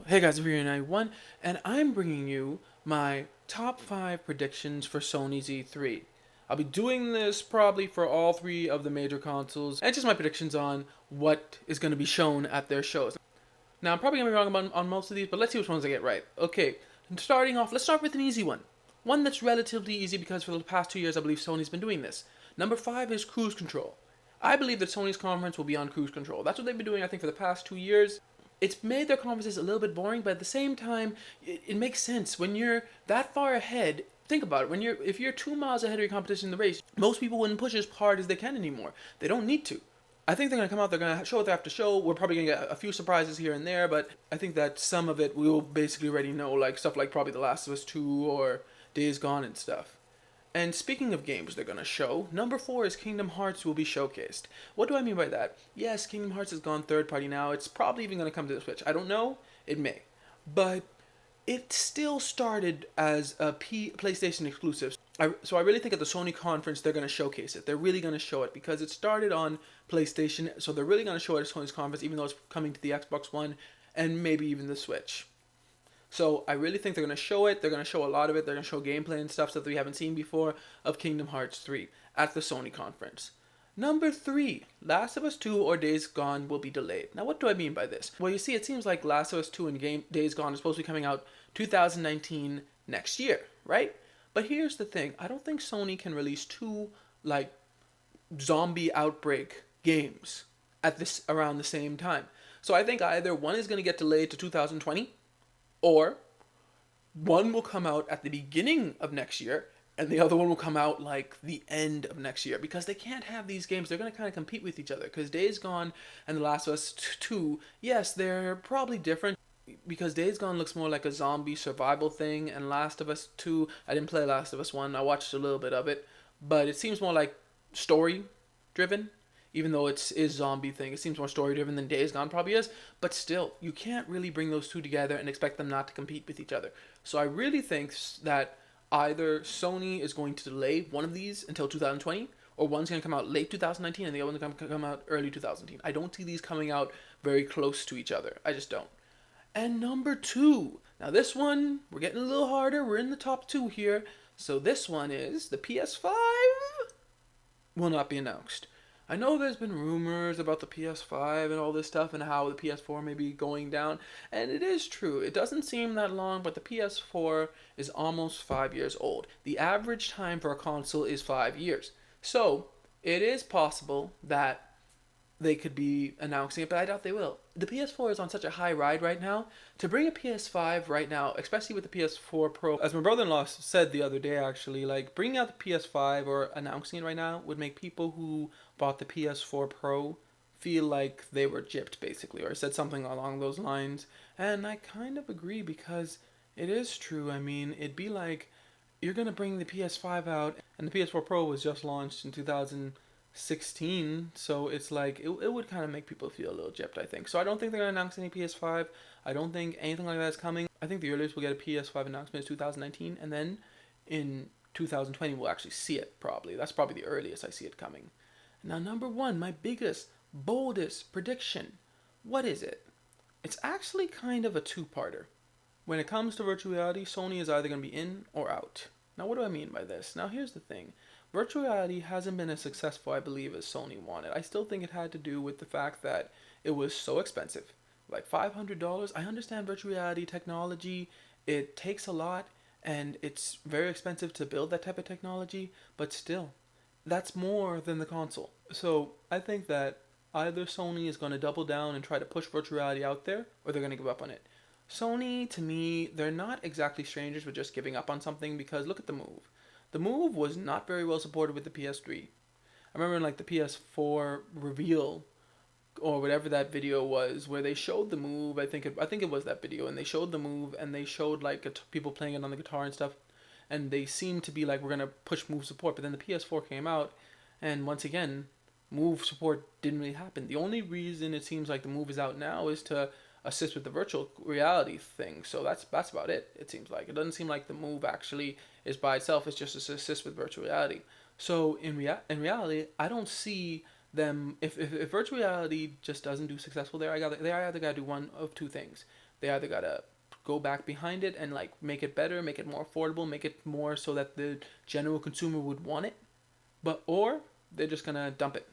Hey guys, it's Here91, and I'm bringing you my top 5 predictions for Sony's E3. I'll be doing this probably for all three of the major consoles, and just my predictions on what is going to be shown at their shows. Now, I'm probably going to be wrong on most of these, but let's see which ones I get right. Okay, starting off, let's start with an easy one. One that's relatively easy because for the past 2 years, I believe Sony's been doing this. Number 5 is cruise control. I believe that Sony's conference will be on cruise control. That's what they've been doing, I think, for the past 2 years. It's made their conferences a little bit boring, but at the same time, it makes sense when you're that far ahead. Think about it. If you're 2 miles ahead of your competition in the race, most people wouldn't push as hard as they can anymore. They don't need to. I think they're going to come out, they're going to show it after show. We're probably going to get a few surprises here and there, but I think that some of it we will basically already know, like stuff like probably The Last of Us 2 or Days Gone and stuff. And speaking of games they're going to show, number 4 is Kingdom Hearts will be showcased. What do I mean by that? Yes, Kingdom Hearts has gone third party now. It's probably even going to come to the Switch. I don't know. It may. But it still started as a PlayStation exclusive. So I really think at the Sony conference they're going to showcase it. They're really going to show it because it started on PlayStation. So they're really going to show it at Sony's conference even though it's coming to the Xbox One and maybe even the Switch. So I really think they're going to show it. They're going to show a lot of it. They're going to show gameplay and stuff that we haven't seen before of Kingdom Hearts 3 at the Sony conference. Number 3, Last of Us 2 or Days Gone will be delayed. Now what do I mean by this? Well, you see, it seems like Last of Us 2 and Days Gone is supposed to be coming out 2019 next year, right? But here's the thing. I don't think Sony can release two like zombie outbreak games at this around the same time. So I think either one is going to get delayed to 2020 or one will come out at the beginning of next year and the other one will come out like the end of next year because they can't have these games. They're going to kind of compete with each other because Days Gone and The Last of Us 2, yes, they're probably different because Days Gone looks more like a zombie survival thing and Last of Us 2, I didn't play Last of Us 1. I watched a little bit of it, but it seems more like story driven even though it's is zombie thing. It seems more story driven than Days Gone probably is, but still, you can't really bring those two together and expect them not to compete with each other. So I really think that either Sony is going to delay one of these until 2020, or one's going to come out late 2019 and the other one's going to come out early 2019. I don't see these coming out very close to each other. I just don't. And number 2. Now this one, we're getting a little harder. We're in the top 2 here. So this one is the PS5 will not be announced. I know there's been rumors about the PS5 and all this stuff and how the PS4 may be going down, and it is true. It doesn't seem that long, but the PS4 is almost 5 years old. The average time for a console is 5 years. So, it is possible that they could be announcing it, but I doubt they will. The PS4 is on such a high ride right now. To bring a PS5 right now, especially with the PS4 Pro, as my brother-in-law said the other day actually, like bringing out the PS5 or announcing it right now would make people who bought the PS4 Pro feel like they were gypped basically, or said something along those lines. And I kind of agree because it is true. I mean, it'd be like you're going to bring the PS5 out and the PS4 Pro was just launched in 2016, so it's like it would kind of make people feel a little gypped, I think. So I don't think they're going to announce any PS5. I don't think anything like that is coming. I think the earliest we'll get a PS5 announcement is 2019, and then in 2020 we'll actually see it probably. That's probably the earliest I see it coming. Now number 1, my biggest, boldest prediction. What is it? It's actually kind of a two-parter. When it comes to virtual reality, Sony is either going to be in or out. Now what do I mean by this? Now here's the thing. Virtual reality hasn't been as successful, I believe, as Sony wanted. I still think it had to do with the fact that it was so expensive. Like $500. I understand virtual reality technology, it takes a lot, and it's very expensive to build that type of technology, but still, that's more than the console. So I think that either Sony is going to double down and try to push virtual reality out there, or they're going to give up on it. Sony, to me, they're not exactly strangers with just giving up on something because look at the Move. The Move was not very well supported with the PS3. I remember in like the PS4 reveal or whatever that video was where they showed the Move. I think it was that video, and they showed the Move and they showed like people playing it on the guitar and stuff, and they seemed to be like we're gonna push Move support. But then the PS4 came out, and once again, Move support didn't really happen. The only reason it seems like the Move is out now is to assist with the virtual reality thing. So that's about it. It seems like it doesn't seem like the Move actually is by itself. It's just to assist with virtual reality. So in reality, I don't see them if virtual reality just doesn't do successful there. They either gotta do one of two things. They either gotta go back behind it and like make it better, make it more affordable, make it more so that the general consumer would want it, or they're just gonna dump it.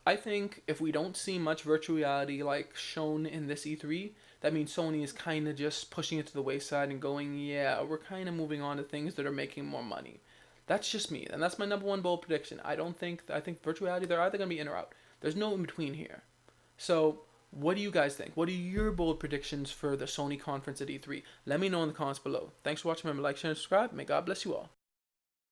I think if we don't see much virtual reality like shown in this E3, that means Sony is kind of just pushing it to the wayside and going, yeah, we're kind of moving on to things that are making more money. That's just me, and that's my number one bold prediction. I think virtual reality, they're either going to be in or out. There's no in between here. So, what do you guys think? What are your bold predictions for the Sony conference at E3? Let me know in the comments below. Thanks for watching. Remember, like, share, and subscribe. May God bless you all.